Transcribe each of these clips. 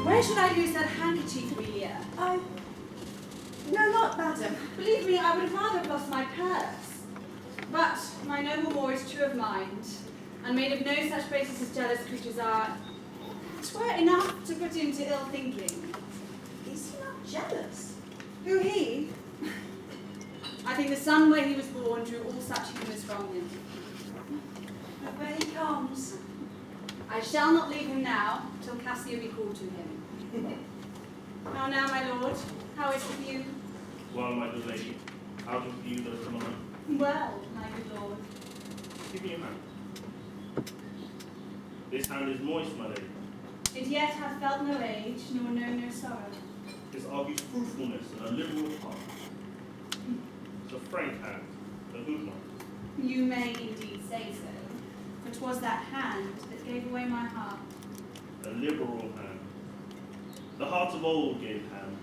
Where should I lose that handkerchief, Amelia? No, not madam. Believe me, I would have rather have lost my purse. But my noble Moor is true of mind, and made of no such basis as jealous creatures are. 'Twere enough to put him to ill thinking. Is he not jealous? Who he? I think the sun where he was born drew all such humours from him. But where he comes. I shall not leave him now, till Cassio be called to him. How now, my lord? How is it with you? Well, my good lady, out of view there is a moment. Well, my good lord. Give me a hand. This hand is moist, my lady. It yet hath felt no age, nor known no sorrow. This argues fruitfulness and a liberal heart. It's a frank hand, a good one. You may indeed say so, for 'twas that hand that gave away my heart. A liberal hand. The heart of old gave hands.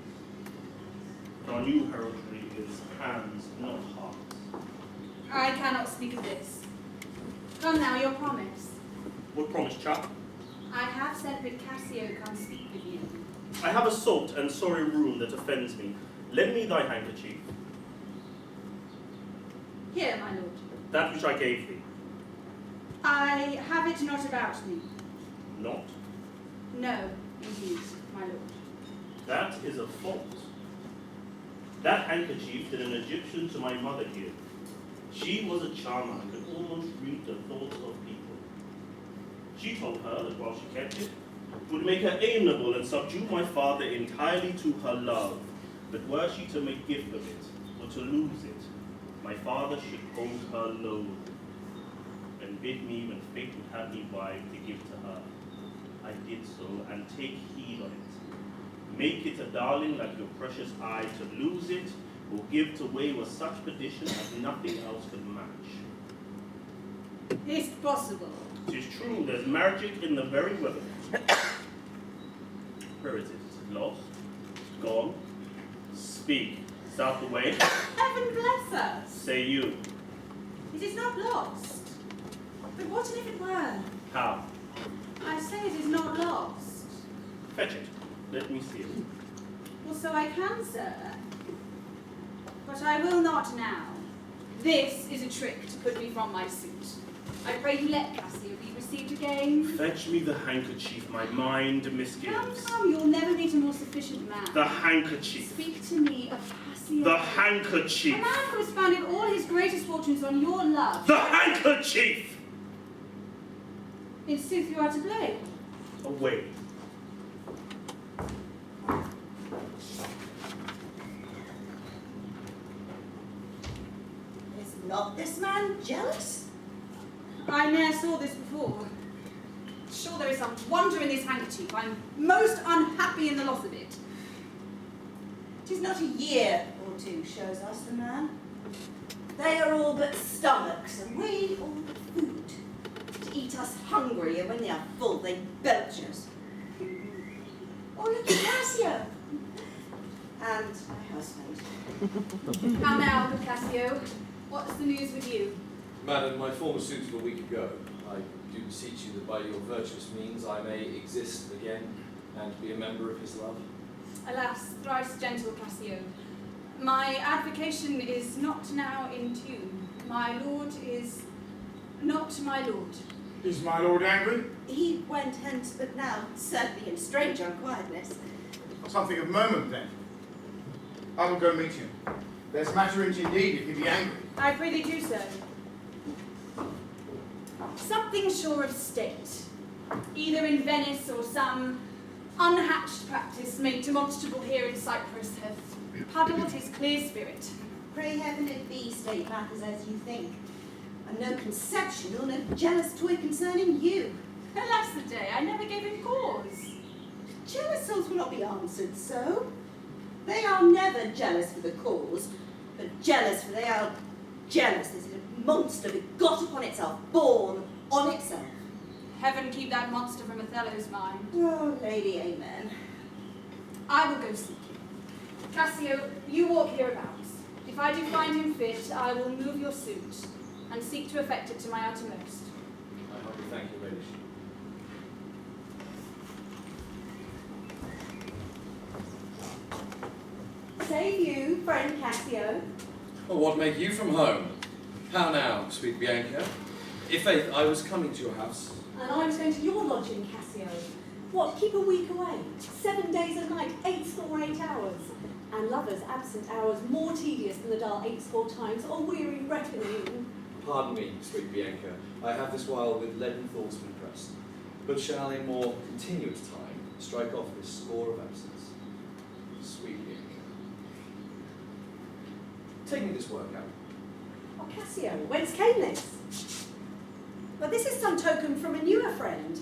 But our new heraldry is hands, not hearts. I cannot speak of this. Come now, your promise. What promise, chap? I have sent bid Cassio come speak with you. I have a salt and sorry room that offends me. Lend me thy handkerchief, Here, my lord. that which I gave thee. I have it not about me. Not? No, indeed, my lord. That is a fault. That handkerchief did an Egyptian to my mother give. She was a charmer and could almost read the thoughts of people. She told her that while she kept it, it would make her amiable and subdue my father entirely to her love. But were she to make gift of it, or to lose it, my father should hold her low, and bid me, when fate would have me wife, to give to her. I did so, and take heed of it. Make it a darling like your precious eye. To lose it, or give to wayward such perdition as nothing else could match. Is it possible? 'Tis true, there's magic in the very weather. Where is it? Is it lost? Gone? Speak. Is out the way? Heaven bless us! Say you. It is not lost. But what if it were? How? I say it is not lost. Fetch it. Let me see it. Well, so I can, sir. But I will not now. This is a trick to put me from my suit. I pray you let Cassio be received again. Fetch me the handkerchief, my mind Come, misgives. come, you'll never meet a more sufficient man. The handkerchief. Speak to me of Cassio. The A handkerchief. man who has founded all his greatest fortunes on your love. The handkerchief! In sooth, you are to blame. Away. Is not this man jealous? I ne'er saw this before. Sure there is some wonder in this handkerchief. I'm most unhappy in the loss of it. 'Tis not a year or two shows us the man. They are all but stomachs, and we all but food. To eat us hungry, and when they are full, they belch us. Oh, look at Cassio! And my housemaid. How now, good Cassio? What's the news with you? Madam, my former suit of a week ago. I do beseech you that by your virtuous means I may exist again and be a member of his love. Alas, thrice gentle Cassio, my advocation is not now in tune. My lord is not my lord. Is my lord angry? He went hence but now, certainly in strange unquietness. Something of moment then. I will go meet him. There's matter in it indeed if he be angry. I pray thee do so. Something sure of state, either in Venice or some unhatched practice made demonstrable here in Cyprus hath puddled his clear spirit. Pray heaven it be state matters as you think, and no conception or no jealous toy concerning you. Alas the day, I never gave him cause. Jealous souls will not be answered so. They are never jealous for the cause, but jealous for they are jealous. This is a monster begot upon itself, born on itself. Heaven keep that monster from Othello's mind. Oh, lady, amen. I will go seek him. Cassio, you walk hereabouts. If I do find him fit, I will move your suit and seek to effect it to my uttermost. I humbly thank your ladyship. Say you, friend Cassio. Well, what make you from home? How now, sweet Bianca? I' faith, I was coming to your house. And I was going to your lodging, Cassio. What, keep a week away? 7 days a night, 8 hours. And lovers' absent hours more tedious than the dull 8 times, or weary reckoning. Pardon me, sweet Bianca, I have this while with leaden thoughts been pressed, but shall in more continuous time strike off this score of absence. Sweet Bianca. Take me this work out. Oh, Cassio, whence came this? But this is some token from a newer friend.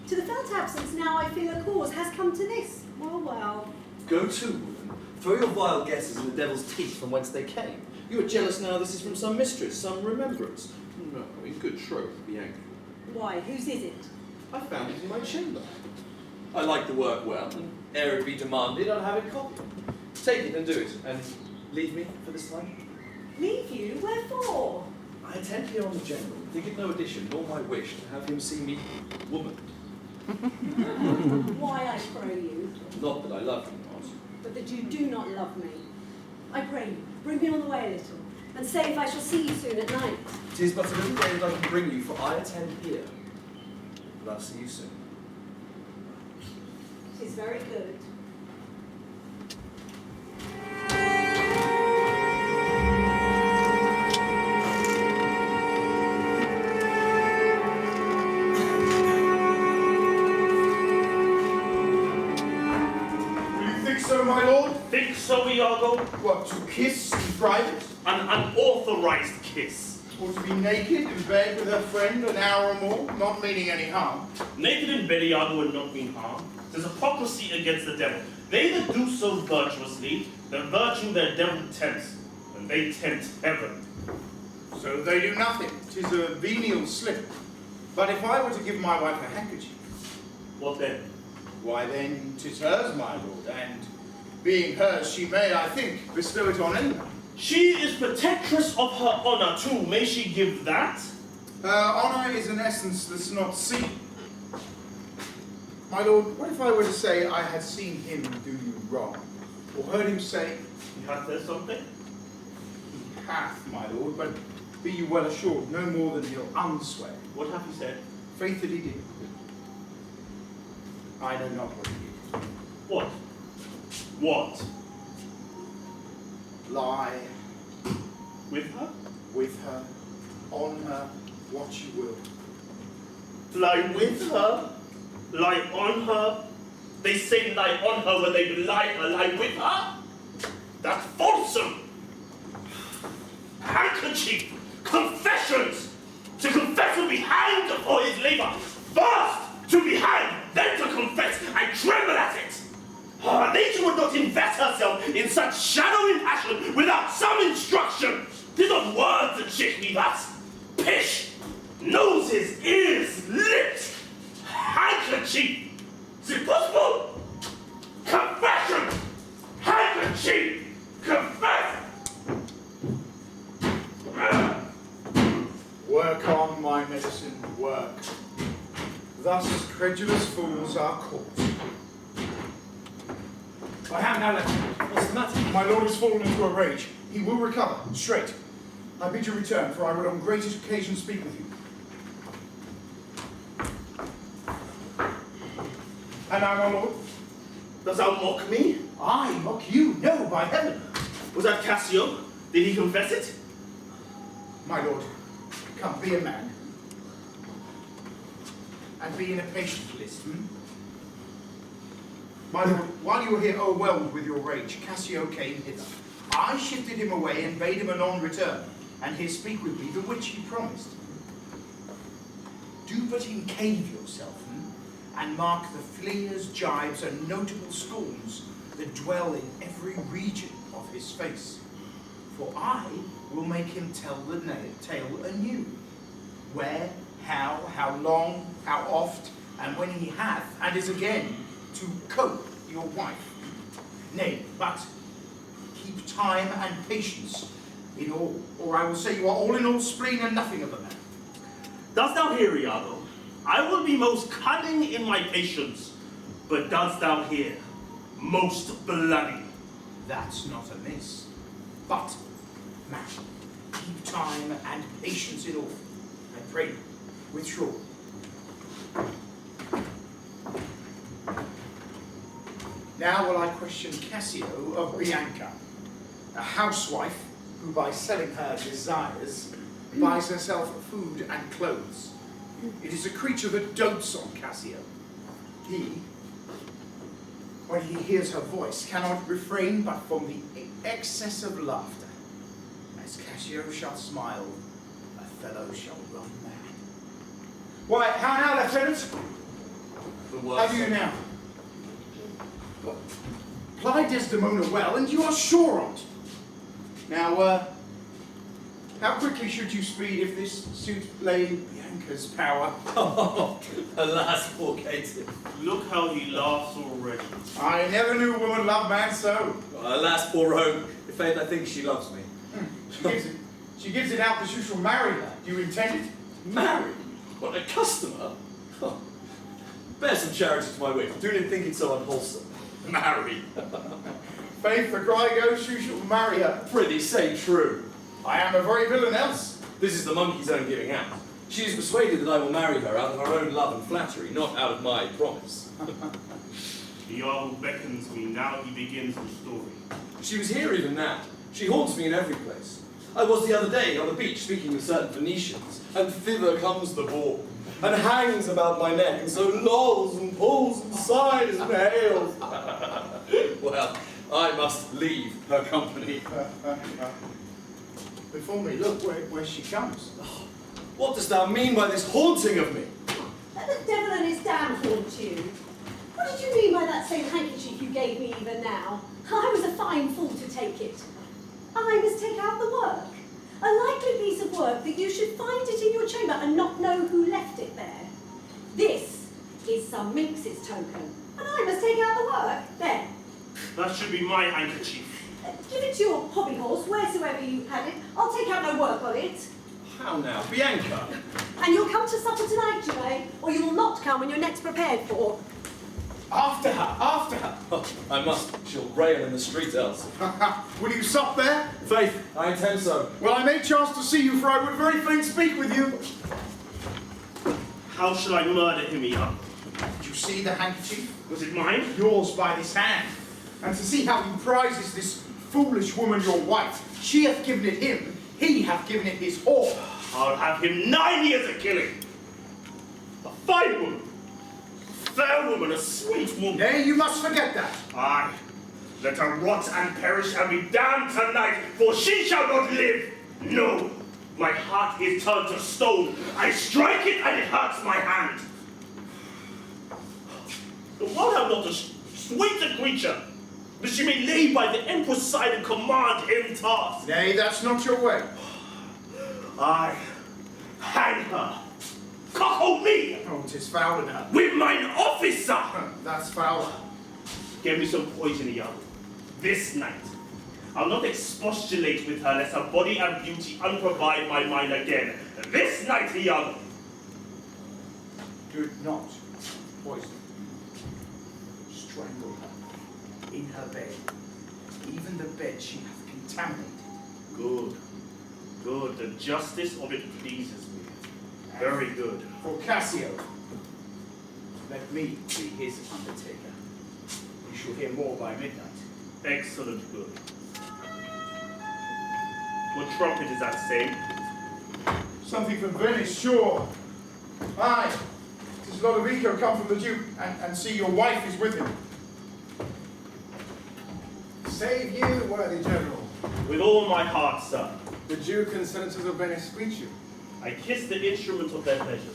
To the felt absence now I feel a cause has come to this. Well, well. Go to, woman. Throw your vile guesses in the devil's teeth from whence they came. You are jealous now this is from some mistress, some remembrance. No, in good troth, Bianca. Why, whose is it? I found it in my chamber. I like the work well, and ere it be demanded, I'll have it copied. Take it and do it, and leave me for this time. Leave you? Wherefore? I attend here on the general, think it no addition, nor my wish to have him see me woman. Why, I pray you, Not that I love him not. but that you do not love me. I pray you, bring me on the way a little, and say if I shall see you soon at night. 'Tis but a little way that I can bring you, for I attend here. But I'll see you soon. 'Tis very good. So, my lord, Think so, Iago? what, to kiss in private? An unauthorized kiss. Or to be naked in bed with her friend an hour or more, not meaning any harm? Naked in bed, Iago, would not mean harm. 'Tis hypocrisy against the devil. They that do so virtuously, their virtue their devil tempts, and they tempt heaven. So they do nothing. 'Tis a venial slip. But if I were to give my wife a handkerchief, What then? why then 'tis hers, my lord, and being hers, she may, I think, bestow it on anyone. She is protectress of her honor too. May she give that? Her honour is an essence that's not seen. My lord, what if I were to say I had seen him do you wrong, or heard him say, He hath said something? he hath, my lord, but be you well assured, no more than he'll unswear. What hath he said? Faith that he did. I know not what he did. What? What? Lie With her? with her, on her, what you will. Lie with her? Lie on her? They say lie on her when they belie her. Lie with her? That's falsome! Handkerchief! Confessions! To confess will be hanged for his labor. First to be hanged, then to confess. I tremble at it. Her nature would not invest herself in such shadowy passion without some instruction. 'Tis not words that shake me thus. Pish! Noses, ears, lips, handkerchief. Is it possible? Confession! Handkerchief! Confess! Work on, my medicine, work. Thus credulous fools are caught. I have now left him. What's the matter? My lord has fallen into a rage. He will recover, straight. I bid you return, for I would on greatest occasion speak with you. And now, my lord? Dost thou mock me? I mock you? No, by heaven. Was that Cassio? Did he confess it? My lord, come, be a man. And be in a patient list, My lord, while you were here overwhelmed with your rage, Cassio came hither. I shifted him away and bade him anon return, and here speak with me, the which he promised. Do but encave yourself, and mark the fleers, gibes, and notable scorns that dwell in every region of his face. For I will make him tell the tale anew. Where, how long, how oft, and when he hath, and is again, to cope your wife. Nay, but keep time and patience in all, or I will say you are all in all spleen and nothing of a man. Dost thou hear, Iago? I will be most cunning in my patience, but dost thou hear? Most bloody. That's not amiss. But, man, keep time and patience in all, and pray, withdraw. Now will I question Cassio of Bianca, a housewife who by selling her desires buys herself food and clothes. It is a creature that dotes on Cassio. He, when he hears her voice, cannot refrain but from the excess of laughter. As Cassio shall smile, Othello shall run mad. Why, how now, Lieutenant? How do you now? Ply Desdemona well, and you are sure on't. Now, how quickly should you speed if this suit lay in Bianca's power? Oh, alas, poor caitiff. Look how he laughs already. I never knew a woman love man so. Alas, poor rogue. In faith, I think she loves me. She gives it out that you shall marry her. Do you intend it? Marry? What, a customer? Oh. Bear some charity to my wit. Do not think it so unwholesome. Marry. Faith, the cry goes, you shall marry her. Prithee, say true. I am a very villain else. This is the monkey's own giving out. She is persuaded that I will marry her out of her own love and flattery, not out of my promise. Iago beckons me, now he begins the story. She was here even now. She haunts me in every place. I was the other day on the beach speaking with certain Venetians, and thither comes the boar, and hangs about my neck, and so lolls and pulls and sighs and hails. Well, I must leave her company. Before me, look where she comes. What dost thou mean by this haunting of me? Let the devil and his damn haunt you. What did you mean by that same handkerchief you gave me even now? I was a fine fool to take it. I must take out the work. A likely piece of work that you should find it in your chamber and not know who left it there. This is some minx's token, and I must take out the work. There. That should be my handkerchief. Give it to your hobby horse, wheresoever you had it. I'll take out no work on it. How now, Bianca? And you'll come to supper tonight, you may, or you will not come when you're next prepared for. After her, after her. Oh, I must. She'll rail in the street else. Will you sup there? Faith, I intend so. Well, I may chance to see you, for I would very fain speak with you. How shall I murder him, Iago? Did you see the handkerchief? Was it mine? Yours by this hand. And to see how he prizes this foolish woman your wife. She hath given it him, he hath given it his whore. I'll have him 9 years of killing. A fine woman. Fair woman, a sweet woman. Nay, you must forget that. Aye. Let her rot and perish and be damned tonight, for she shall not live. No. My heart is turned to stone. I strike it and it hurts my hand. The world have not a sweeter creature, that she may lay by the emperor's side and command him task. Nay, that's not your way. I hang her. Cockle me Oh, 'tis foul in her. with mine officer. That's foul. Give me some poison, Iago. This night. I'll not expostulate with her lest her body and beauty unprovide my mind again. This night, Iago. Do it not. Poison. Strangle her. In her bed. Even the bed she hath contaminated. Good. Good. The justice of it pleases me. Very good. For Cassio, let me be his undertaker. You shall hear more by midnight. Excellent good. What trumpet is that saying? Something from Venice, sure. Aye, 'tis Lodovico come from the Duke, and see your wife is with him. Save you, worthy general. With all my heart, sir. The Duke and senators of Venice greet you. I kiss the instrument of their pleasure.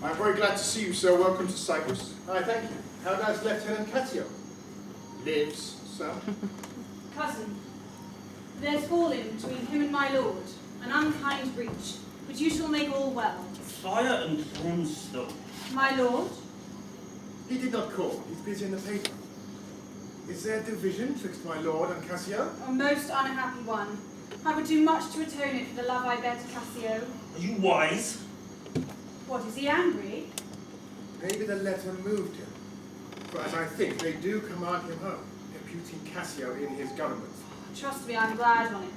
I'm very glad to see you, sir. Welcome to Cyprus. I thank you. How does Lieutenant Cassio? Lives, sir? Cousin, there's fallen between him and my lord an unkind breach, but you shall make all well. Fire and brimstone. My lord, He did not call. He's busy in the paper. Is there division twixt my lord and Cassio? a most unhappy one. I would do much to atone it for the love I bear to Cassio. Are you wise? What, is he angry? Maybe the letter moved him. For as I think, they do command him home, deputing Cassio in his government. Trust me, I'm glad on it.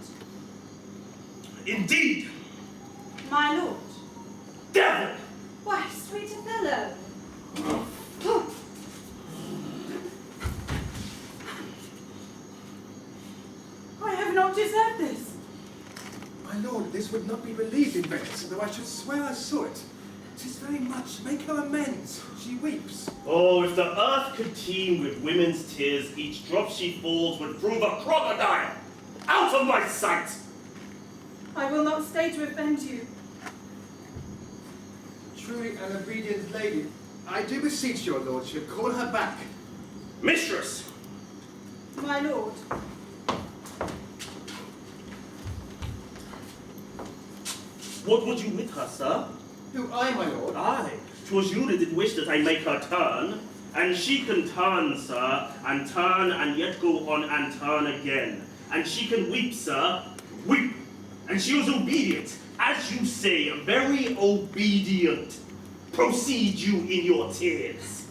Indeed! My lord. Devil! Why, sweet Othello. I have not deserved this. My lord, this would not be believed in Venice, though I should swear I saw it. 'Tis very much. Make her amends. She weeps. Oh, if the earth could teem with women's tears, each drop she falls would prove a crocodile! Out of my sight! I will not stay to offend you. Truly an obedient lady. I do beseech your lordship, call her back. Mistress! My lord. What would you with her, sir? Who, I, my lord? Aye, 'twas you that did wish that I make her turn. And she can turn, sir, and yet go on and turn again. And she can weep, sir, weep. And she was obedient, as you say, very obedient. Proceed you in your tears.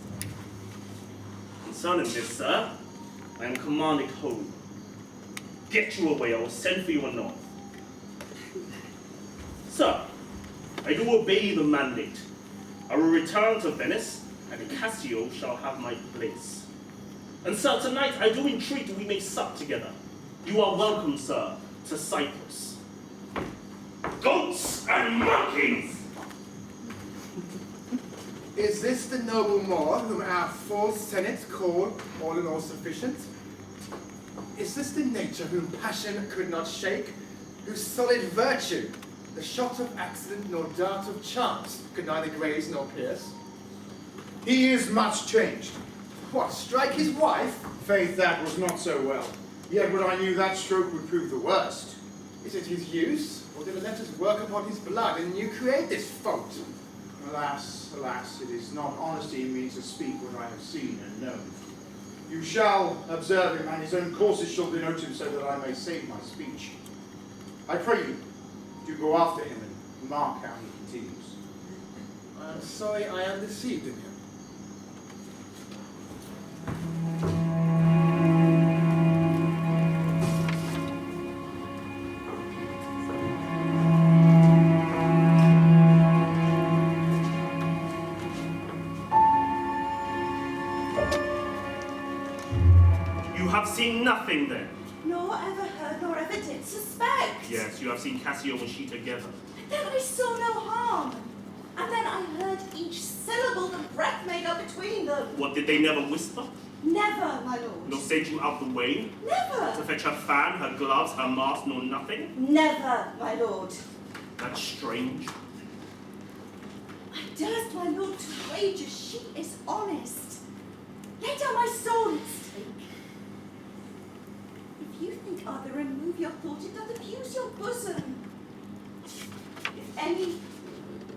Concerning this, sir, I am commanded home. Get you away, I will send for you anon. Sir, I do obey the mandate. I will return to Venice, and Cassio shall have my place. And sir, tonight I do entreat we may sup together. You are welcome, sir, to Cyprus. Goats and monkeys! Is this the noble Moor whom our full senate call all in all sufficient? Is this the nature whom passion could not shake, whose solid virtue the shot of accident nor dart of chance could neither graze nor pierce? He is much changed. What, strike his wife? Faith, that was not so well. Yet what I knew that stroke would prove the worst. Is it his use, or did the letters work upon his blood, and you create this fault? Alas, alas, it is not honesty in me to speak what I have seen and known. You shall observe him, and his own courses shall denote him, so that I may save my speech. I pray you, do go after him and mark how he continues. I am sorry I am deceived in him. You have seen nothing then? Nor ever heard, nor ever did suspect. Yes, you have seen Cassio and she together. Then I saw no harm. And then I heard each syllable the breath made up between them. What, did they never whisper? Never, my lord. Nor send you out the way? Never. To fetch her fan, her gloves, her mask, nor nothing? Never, my lord. That's strange. I durst, my lord, to wager she is honest. Lay down my sword and stake. If you think other, remove your thought, it doth abuse your bosom. If any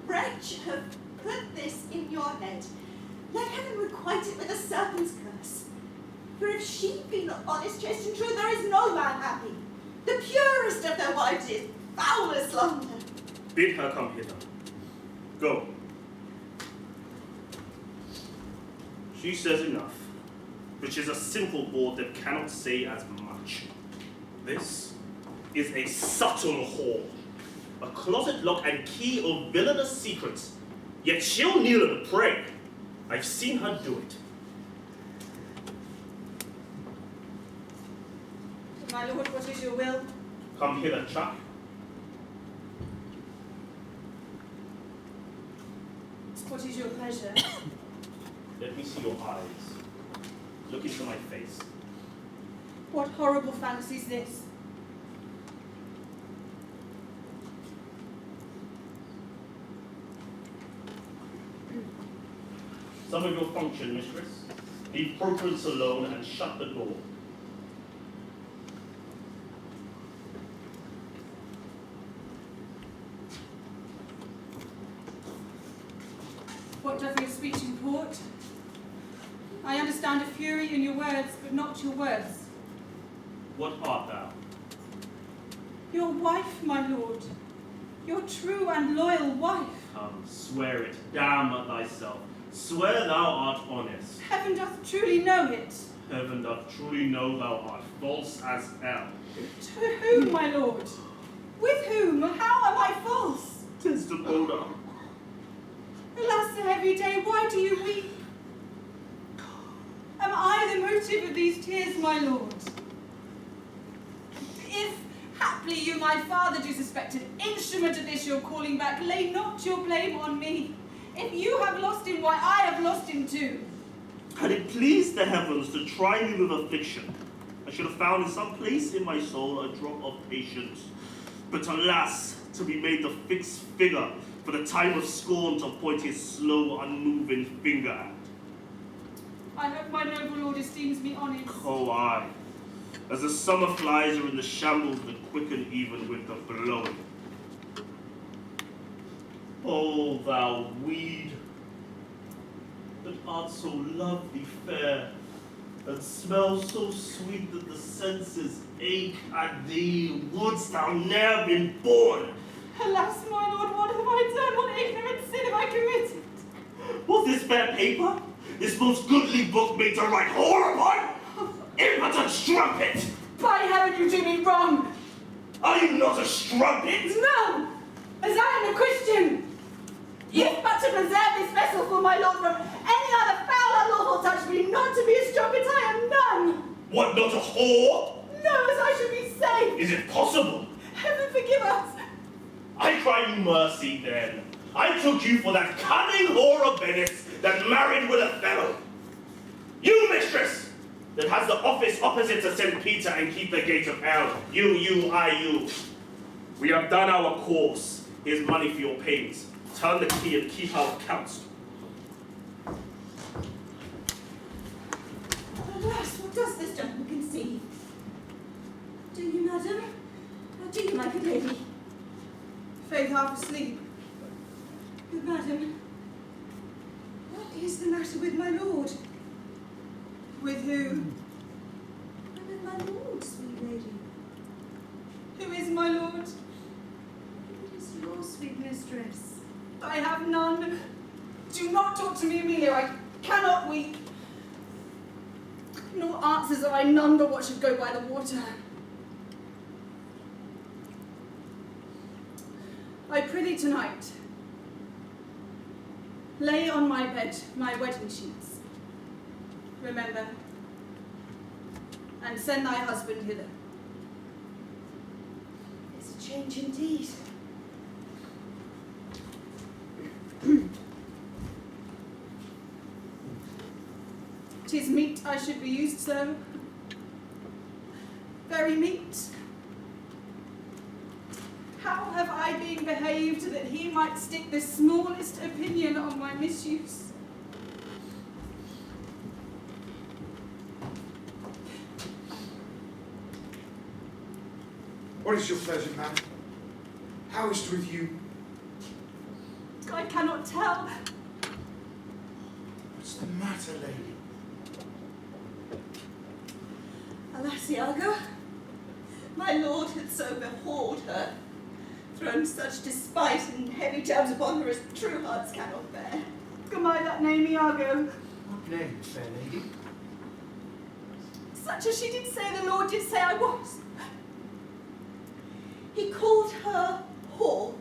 wretch have put this in your head, let heaven requite it with a serpent's curse. For if she be not honest, chaste, and true, there is no man happy. The purest of their wives is foul as slander. Bid her come hither. Go. She says enough, which is a simple word that cannot say as much. This is a subtle whore, a closet lock and key of villainous secrets, yet she'll kneel and pray. I've seen her do it. My lord, what is your will? Come hither, Chuck. What is your pleasure? Let me see your eyes. Look into my face. What horrible fantasy is this? Some of your function, mistress. Leave Properence alone and shut the door. What doth your speech import? I understand a fury in your words, but not your words. What art thou? Your wife, my lord. Your true and loyal wife. Come, swear it. Damn thyself. Swear thou art honest. Heaven doth truly know it. Heaven doth truly know thou art false as hell. To whom, my lord? With whom? How am I false? 'Tis to Boda. Alas, the heavy day, why do you weep? Am I the motive of these tears, my lord? If haply you, my father, do suspect an instrument of this your calling back, lay not your blame on me. If you have lost him, why, I have lost him too. Had it pleased the heavens to try me with affliction, I should have found in some place in my soul a drop of patience. But alas, to be made the fixed figure for the time of scorn to point his slow, unmoving finger at. I hope my noble lord esteems me honest. Oh, aye. As the summer flies are in the shambles that quicken even with the blowing. O thou weed, that art so lovely fair, and smells so sweet that the senses ache at thee, wouldst thou ne'er been born? Alas, my lord, what have I done? What ignorant sin have I committed? Was this fair paper, this most goodly book made to write whore upon? Impotent strumpet! By heaven, you do me wrong! Are you not a strumpet? No! As I am a Christian! If but to preserve this vessel for my lord from any other foul unlawful touch, be not to be a strumpet, I am none! What, not a whore? No, as I should be safe! Is it possible? Heaven forgive us! I cry you mercy then. I took you for that cunning whore of Venice that married with Othello. You, mistress, that has the office opposite to St. Peter and keep the gate of hell. You. We have done our course. Here's money for your pains. Turn the key and keep our counsel. Alas, what does this gentleman conceive? Do you, madam? Or do you, my good lady? Faith half asleep. Good madam, what is the matter with my lord? With who? And with my lord, sweet lady. Who is my lord? It is your sweet mistress. I have none. Do not talk to me, Emilio. I cannot weep. Nor answers have I none but what should go by the water. I prithee tonight, lay on my bed my wedding sheets. Remember, and send thy husband hither. It's a change indeed. 'Tis meet I should be used so. Very meet. How have I been behaved that he might stick the smallest opinion on my misuse? What is your pleasure, ma'am? How is it with you? I cannot tell. What's the matter, lady? Alas, Iago, my lord had so behold her, thrown such despite and heavy terms upon her as true hearts cannot bear. Am I that name, Iago? What name, fair lady? Such as she did say the Lord did say I was. He called her whore.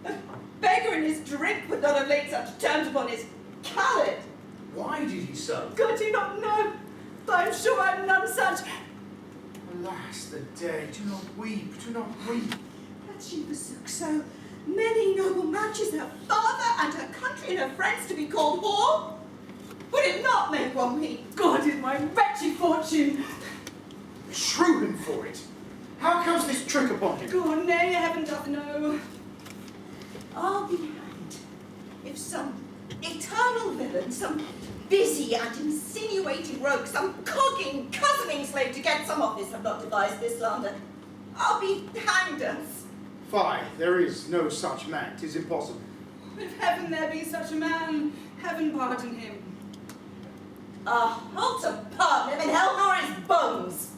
A beggar in his drink would not have laid such terms upon his callet. Why did he so? God, do not know, but I'm sure I'm none such. Alas, the day. Do not weep, do not weep. That she forsook so many noble matches, her father and her country and her friends to be called whore? Would it not make one weep? God is my wretched fortune. Shrew him for it. How comes this trick upon him? God, nay, heaven doth know. I'll be hanged if some eternal villain, some busy and insinuating rogue, some cogging, cozening slave to get some office have not devised this slander. I'll be hanged as. Fie, there is no such man. 'Tis impossible. If heaven there be such a man, heaven pardon him. Not to pardon him in hell nor his bones.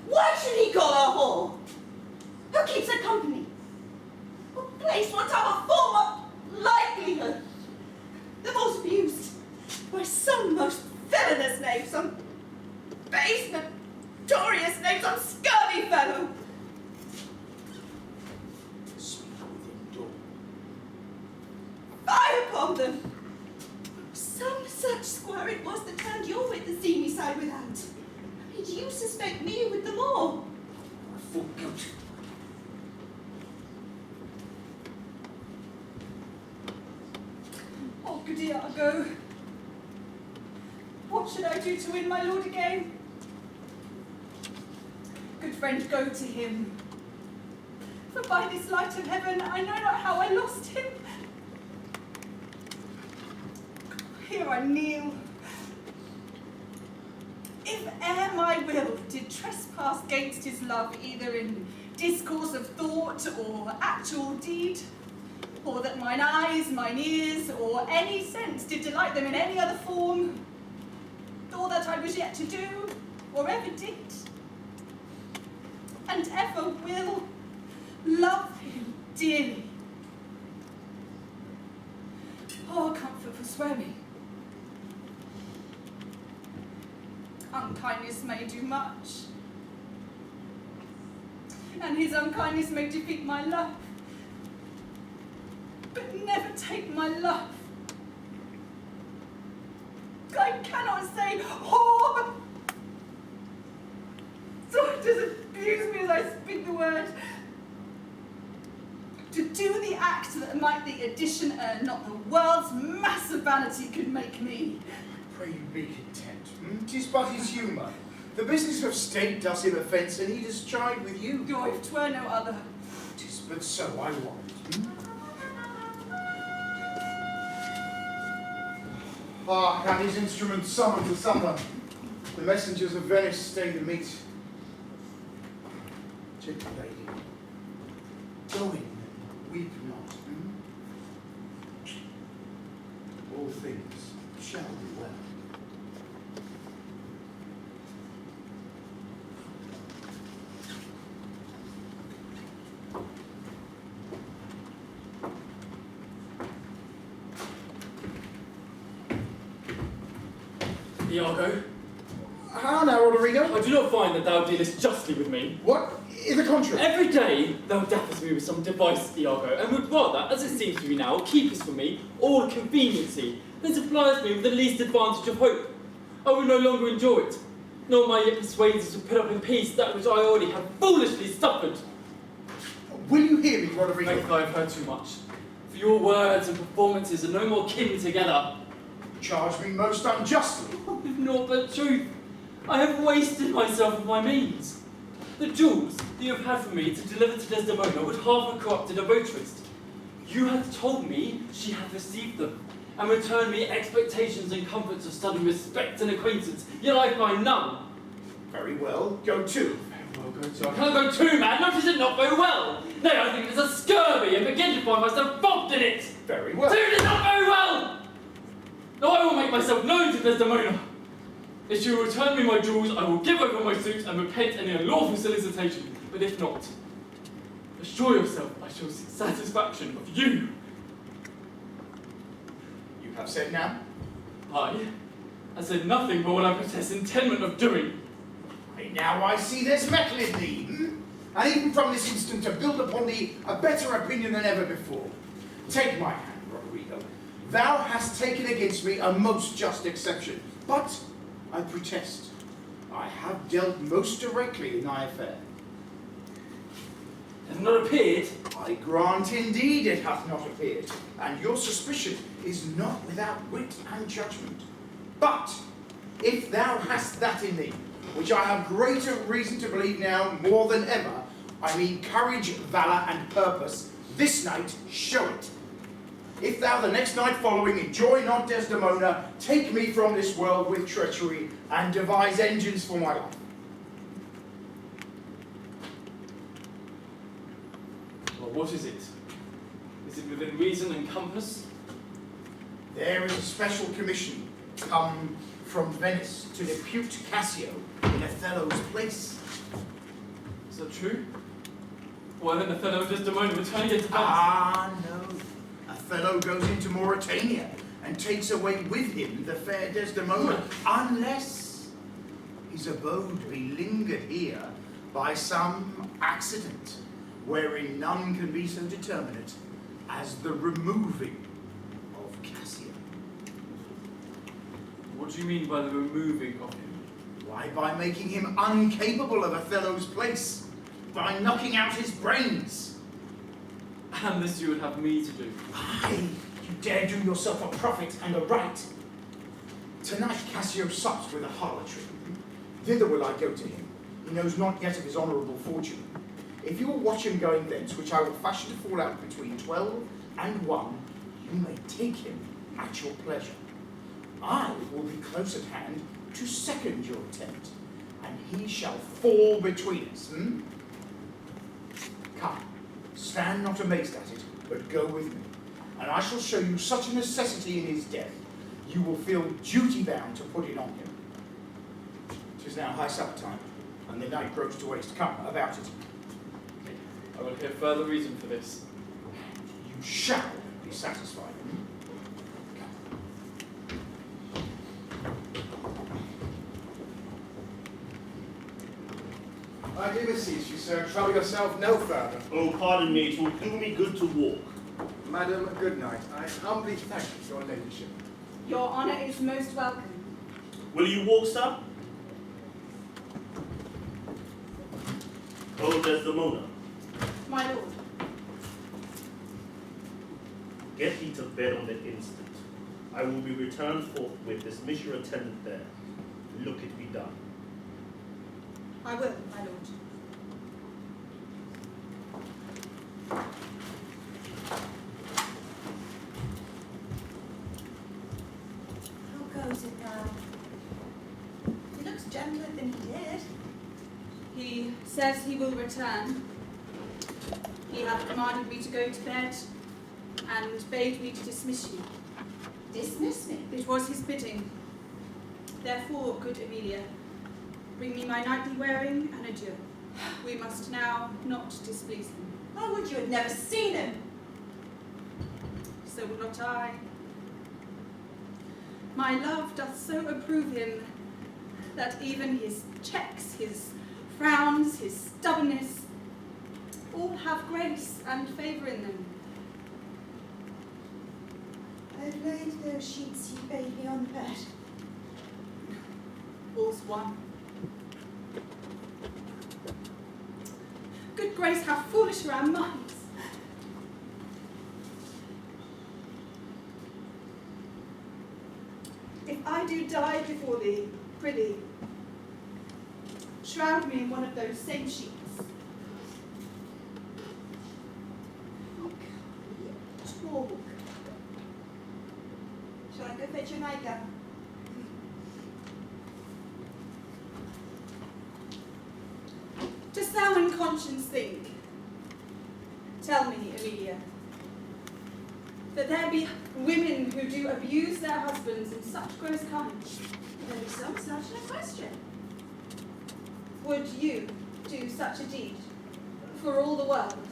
Why should he call her whore? Who keeps her company? What place, what time, what form, what likelihood? The most abused by some most villainous knave, some base, notorious knave, some scurvy fellow. Speak within door. Fie upon them! Some such squire it was that turned your wit the seamy side without. Did you suspect me with them all? Full goat. Oh, good Iago. What should I do to win my lord again? Good friend, go to him. For by this light of heaven, I know not how I lost him. Here I kneel. If e'er my will did trespass gainst his love, either in discourse of thought or actual deed, or that mine eyes, mine ears, or any sense did delight them in any other form, or that I was yet to do, or ever did, and ever will love him dearly. Oh, comfort forswear me. Unkindness may do much, and his unkindness may defeat my love, but never take my love. I cannot say whore, so it does abuse me as I speak the word. To do the act that might the addition earn, not the world's mass of vanity could make me. Pray you be content. 'Tis but his humour. The business of state does him offence, and he does chide with you. Oh, if 'twere no other. 'Tis but so I want. Hark, and his instruments summon to summer. The messengers of Venice stay to meet. Gentle lady, go in and weep not. All things shall be well. Iago, How now, Roderigo? I do not find that thou dealest justly with me. What? In the contrary. Every day thou daffest me with some device, Iago, and would rather, as it seems to me now, keepest for me all conveniency, than supplies me with the least advantage of hope. I will no longer enjoy it, nor am I yet persuaded to put up in peace that which I already have foolishly suffered. Will you hear me, Roderigo? Faith, I have heard too much, for your words and performances are no more kin together. Charge me most unjustly. With naught but truth. I have wasted myself of my means. The jewels that you have had for me to deliver to Desdemona would half have corrupted a votarist. You have told me she hath received them, and returned me expectations and comforts of sudden respect and acquaintance, yet I find none. Very well, go to. Well, go to. I cannot go too, man. Notice it not very well. Nay, I think it is a scurvy, and begin to find myself bobbed in it. Very well. So it is not very well. Now I will make myself known to Desdemona. If she will return me my jewels, I will give over my suit and repent any unlawful solicitation. But if not, assure yourself I shall seek satisfaction of you. You have said now? I said nothing but what I protest intent of doing. Now I see there's metal in thee. And even from this instant to build upon thee a better opinion than ever before. Take my hand, Roderigo. Thou hast taken against me a most just exception. But I protest, I have dealt most directly in thy affair. has not appeared. I grant indeed it hath not appeared, and your suspicion is not without wit and judgment. But if thou hast that in thee, which I have greater reason to believe now more than ever, I mean courage, valour, and purpose, this night show it. If thou the next night following enjoy not Desdemona, take me from this world with treachery, and devise engines for my life. Well, what is it? Is it within reason and compass? There is a special commission come from Venice to depute Cassio in Othello's place. Is that true? Why then Othello and Desdemona return again to Venice? Ah, no. Othello goes into Mauritania and takes away with him the fair Desdemona, unless his abode be lingered here by some accident, wherein none can be so determinate as the removing of Cassio. What do you mean by the removing of him? Why, by making him incapable of Othello's place, by knocking out his brains. And this you would have me to do. Aye, you dare do yourself a profit and a right. Tonight Cassio sups with a harlotry. Thither will I go to him. He knows not yet of his honourable fortune. If you will watch him going thence, which I will fashion to fall out between 12 and 1, you may take him at your pleasure. I will be close at hand to second your attempt, and he shall fall between us. Come, stand not amazed at it, but go with me, and I shall show you such a necessity in his death, you will feel duty-bound to put it on him. 'Tis now high supper time, and the night grows to waste. Come, about it. I will hear further reason for this. You shall be satisfied. I do beseech you, sir, trouble yourself no further. Oh, pardon me, it will do me good to walk. Madam, good night. I humbly thank your ladyship. Your honour is most welcome. Will you walk, sir? Oh, Desdemona, My lord, get thee to bed on the instant. I will be returned forthwith. Dismiss your attendant there. Look it be done. I will, my lord. How goes it now? He looks gentler than he did. He says he will return. He hath commanded me to go to bed and bade me to dismiss you. Dismiss me. It was his bidding. Therefore, good Emilia, bring me my nightly wearing and adieu. We must now not displease him. I would you had never seen him. So would not I. My love doth so approve him that even his checks, his frowns, his stubbornness, all have grace and favour in them. I've laid those sheets you bade me on the bed. All's one. Good grace, how foolish are our minds. If I do die before thee, prithee, shroud me in one of those same sheets. Talk. Shall I go fetch your nightgown? Dost thou in conscience think, tell me, Emilia, that there be women who do abuse their husbands in such gross kind? There is some such a question. Would you do such a deed for all the world?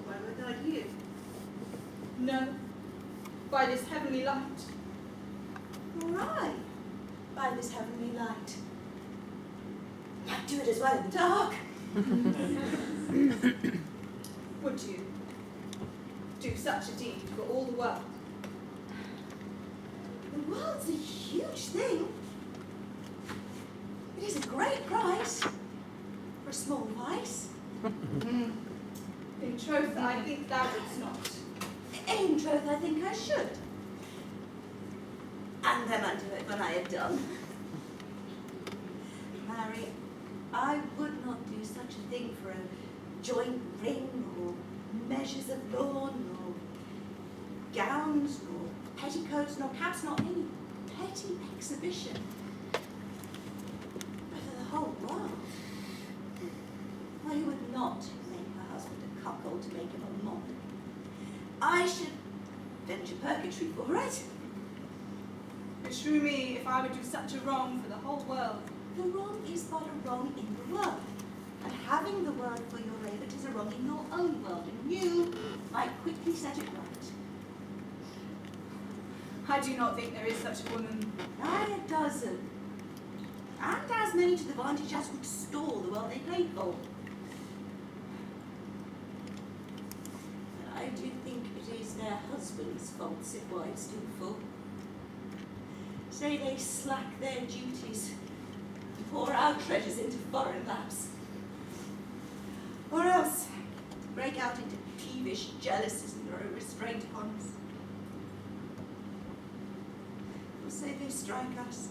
Why would not you? No, by this heavenly light. Nor I, by this heavenly light. Might do it as well in the dark. Would you do such a deed for all the world? The world's a huge thing. It is a great price for a small vice. In troth, I think thou wouldst not. In troth, I think I should. And then undo it when I have done. Marry, I would not do such a thing for a joint ring, or measures of lawn, nor gowns, nor petticoats, nor caps, not any petty exhibition. But for the whole world, I would not make her husband a cuckold to make him a monarch. I should venture purgatory for it. Beshrew me if I would do such a wrong for the whole world. The wrong is but a wrong in the world, and having the world for your aid is a wrong in your own world, and you might quickly set it right. I do not think there is such a woman. Nigh a dozen, and as many to the vantage as would store the world they played for. But I do think it is their husbands' faults if wives do fall. Say they slack their duties, pour our treasures into foreign laps, or else break out into peevish jealousies and throw restraint upon us. Or say they strike us,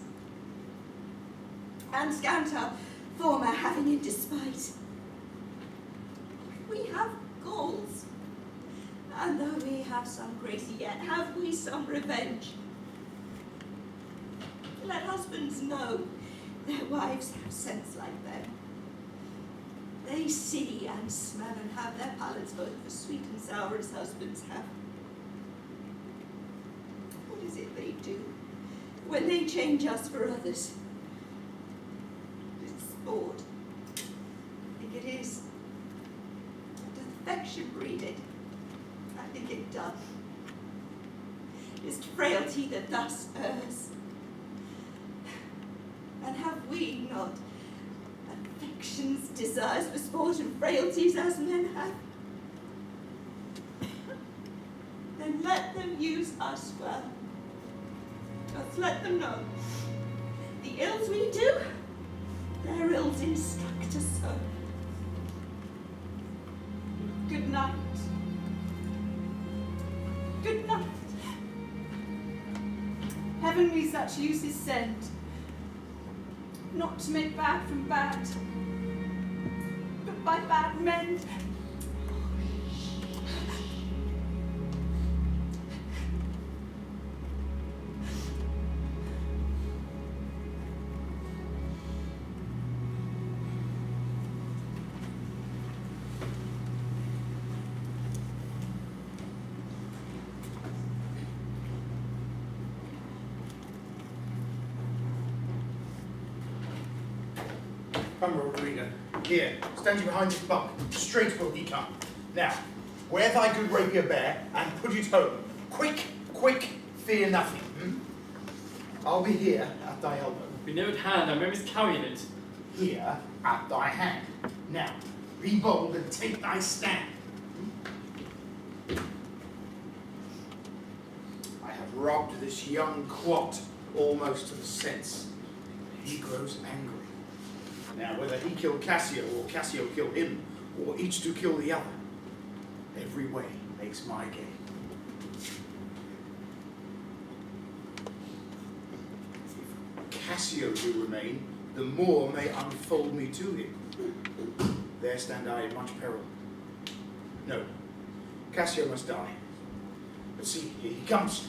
and scant our former having in despite. We have galls, and though we have some grace yet, have we some revenge. Let husbands know their wives have sense like them. They see and smell and have their palates both for sweet and sour as husbands have. What is it they do when they change us for others? It's sport. I think it is. Doth affection breed it? I think it doth. Is frailty that thus errs? And have we not affections, desires for sport and frailties as men have? Then let them use us well. Just let them know the ills we do, their ills instruct us so. Good night. Good night. Heaven me such uses send, not to make bad from bad, but by bad mend. Come, Rodrigo. Here, stand you behind this bunk. Straight will he come. Now, where thy good rapier bear, and put it home. Quick, quick, fear nothing. I'll be here at thy elbow. Be near at hand, I may miscarry it. Here at thy hand. Now, be bold and take thy stand. I have robbed this young quat almost to the sense. He grows angry. Now, whether he kill Cassio or Cassio kill him, or each to kill the other, every way makes my game. If Cassio do remain, the more may unfold me to him. There stand I in much peril. No, Cassio must die. But see, here he comes.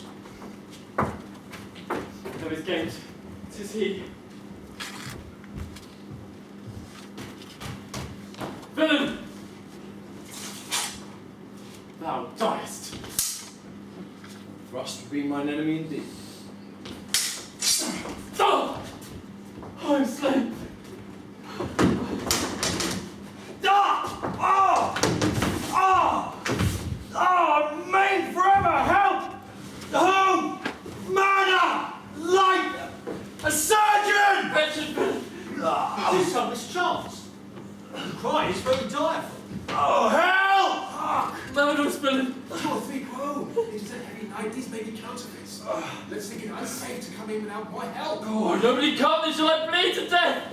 Of his gate, 'tis he. Villain! Thou diest. Thrust would be mine enemy indeed. Oh! I am slain. Ah! Oh! Oh! Oh! Maimed forever! Help! Home! Murder! Light! A surgeon! Wretched villain! It is some mischance. The cry is very direful. Oh, hell! Murderous villain! Your feet home. It is a heavy night. These may be counterfeits. Let's think it unsafe to come in without my help. Oh, nobody come, then shall I bleed to death!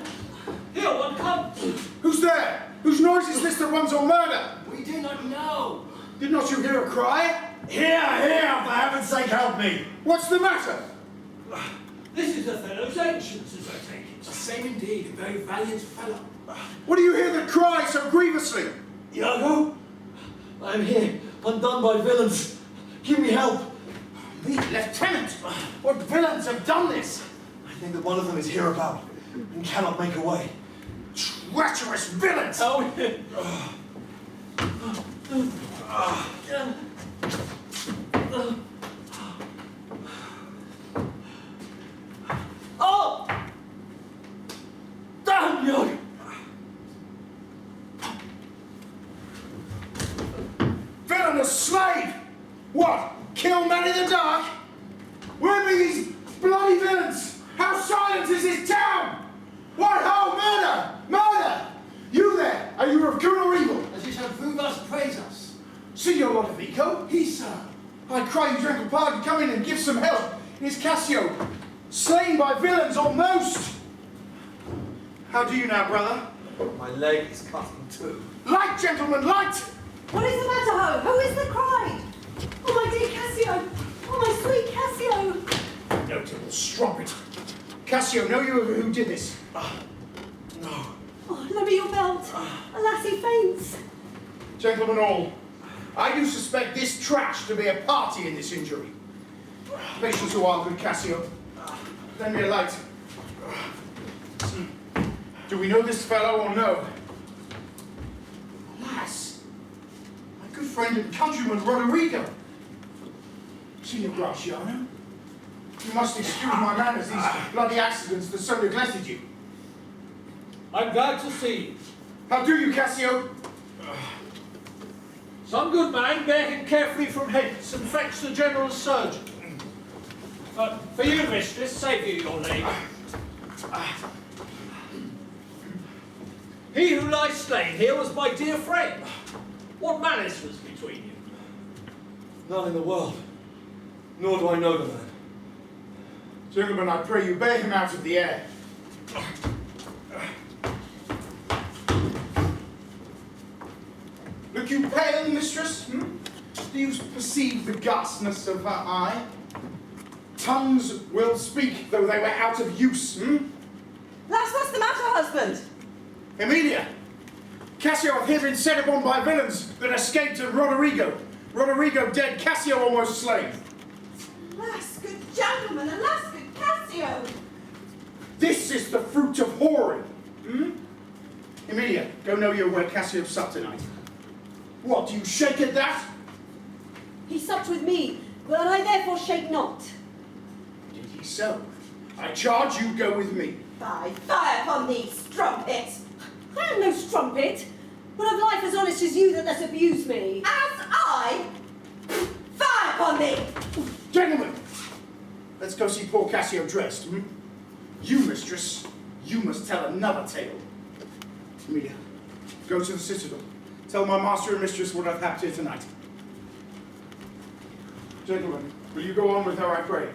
Here, one comes. Who's there? Whose noise is this that runs on murder? We do not know. Did not you hear a cry? Here, for heaven's sake, help me. What's the matter? This is Othello's ancients, as I take it. The same indeed, a very valiant fellow. What do you hear that cry so grievously? Iago, I am here, undone by villains. Give me help. Me, Lieutenant! What villains have done this? I think that one of them is hereabout and cannot make away. Treacherous villains! Oh! Damn you! Villainous slave! What? Kill men in the dark? Where be these bloody villains? How silent is this town? What? How? Murder! Murder! You there, are you of good or evil? As you shall prove us, praise us. Signor Lodovico? He, sir. I cry you gentle pardon, come in and give some help. It is Cassio, slain by villains almost. How do you now, brother? My leg is cut in two. Light, gentlemen, light! What is the matter, Ho? Who is the cry? Oh, my dear Cassio! Oh, my sweet Cassio! Notable strumpet. Cassio, know you who did this? No. Oh, lend me your belt. Alas, he faints. Gentlemen all, I do suspect this trash to be a party in this injury. Patience a while, good Cassio. Lend me a light. See, do we know this fellow or no? Alas, my good friend and countryman Roderigo. Signor Graciano, you must excuse my manners, these bloody accidents that so neglected you. I'm glad to see you. How do you, Cassio? Some good man, bear him carefully from hence and fetch the general surgeon. For you, mistress, save you your leg. He who lies slain here was my dear friend. What malice was between you? None in the world. Nor do I know the man. Gentlemen, I pray you bear him out of the air. Look you pale, mistress? Do you perceive the ghastness of her eye? Tongues will speak, though they were out of use. Lass, what's the matter, husband? Emilia, Cassio hath here been set upon by villains that escaped at Roderigo. Roderigo dead, Cassio almost slain. Alas, good gentleman, alas, good Cassio! This is the fruit of whoring. Emilia, go know you where Cassio supped tonight. What, do you shake at that? He supped with me, but I therefore shake not. Did he so? I charge you go with me. Fie upon thee, strumpet! I am no strumpet, but of life as honest as you that thus abuse me. As I? Fie upon thee! Gentlemen, let's go see poor Cassio dressed. You, mistress, you must tell another tale. Emilia, go to the citadel. Tell my master and mistress what I've happened here tonight. Gentlemen, will you go on with her, I pray?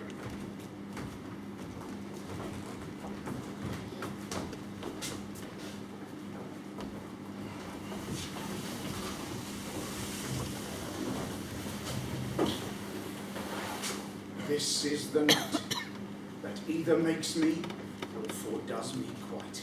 This is the night that either makes me or foredoes me quite.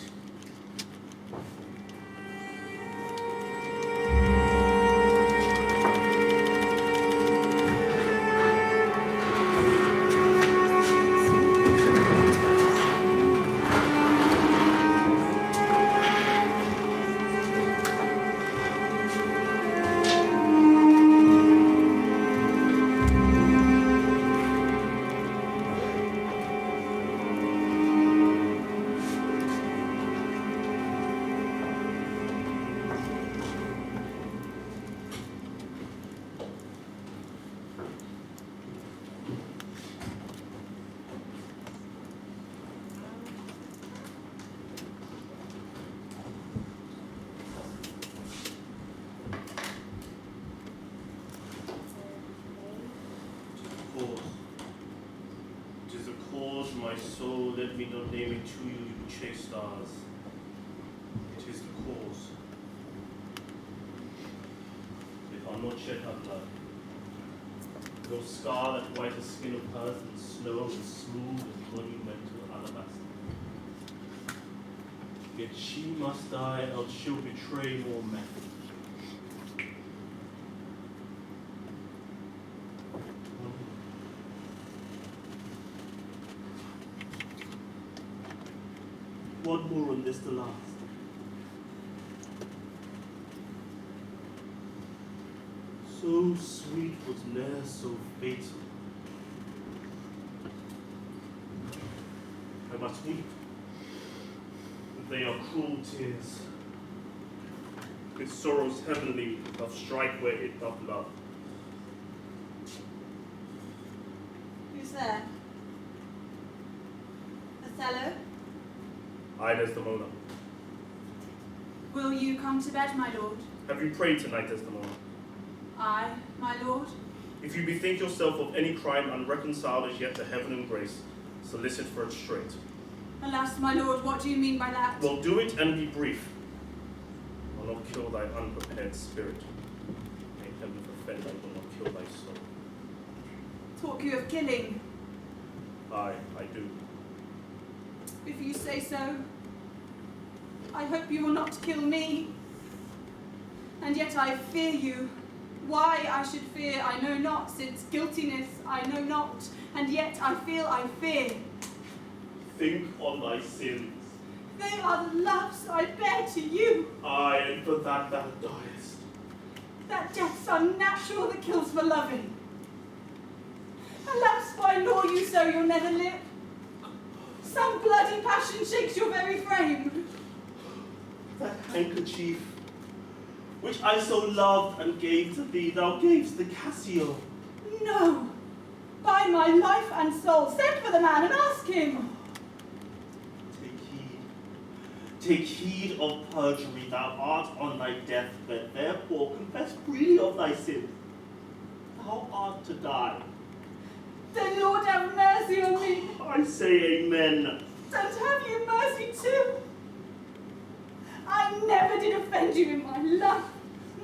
My soul, let me not name it to you, you chaste stars. It is the cause. are not shed her blood. Your scar that white as skin of hers and snow is smooth as monumental alabaster. Yet she must die, else she'll betray more men. One more on this the last. So sweet was ne'er so fatal. I must weep, but they are cruel tears. With sorrows heavenly doth strike where it doth love. Who's there? Othello? I, Desdemona. Will you come to bed, my lord? Have you prayed tonight, Desdemona? I, my lord? If you bethink yourself of any crime unreconciled as yet to heaven and grace, solicit for it straight. Alas, my lord, what do you mean by that? Well, do it and be brief. I'll not kill thy unprepared spirit. May heaven defend I will not kill thy soul. Talk you of killing? Aye, I do. If you say so, I hope you will not kill me. And yet I fear you. Why I should fear, I know not, since guiltiness I know not, and yet I feel I fear. Think on thy sins. They are the loves I bear to you. Aye, and for that thou diest. That death's unnatural that kills for loving. Alas, why gnaw you so your nether lip? Some bloody passion shakes your very frame. That handkerchief, which I so loved and gave to thee, thou gavest the Cassio. No. By my life and soul, send for the man and ask him. Take heed of perjury, thou art on thy deathbed, therefore confess freely of thy sin. Thou art to die. Then Lord have mercy on me. I say amen. And have you mercy too. I never did offend you in my life.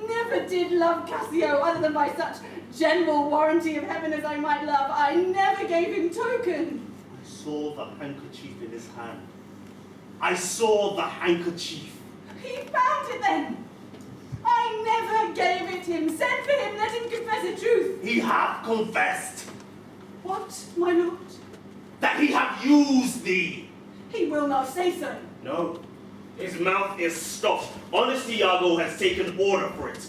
Never did love Cassio, other than by such general warranty of heaven as I might love. I never gave him token. I saw the handkerchief in his hand. I saw the handkerchief. He found it then. I never gave it him. Send for him, let him confess the truth. He hath confessed. What, my lord? That he hath used thee. He will not say so. No. His mouth is stopped. Honest Iago has taken order for it.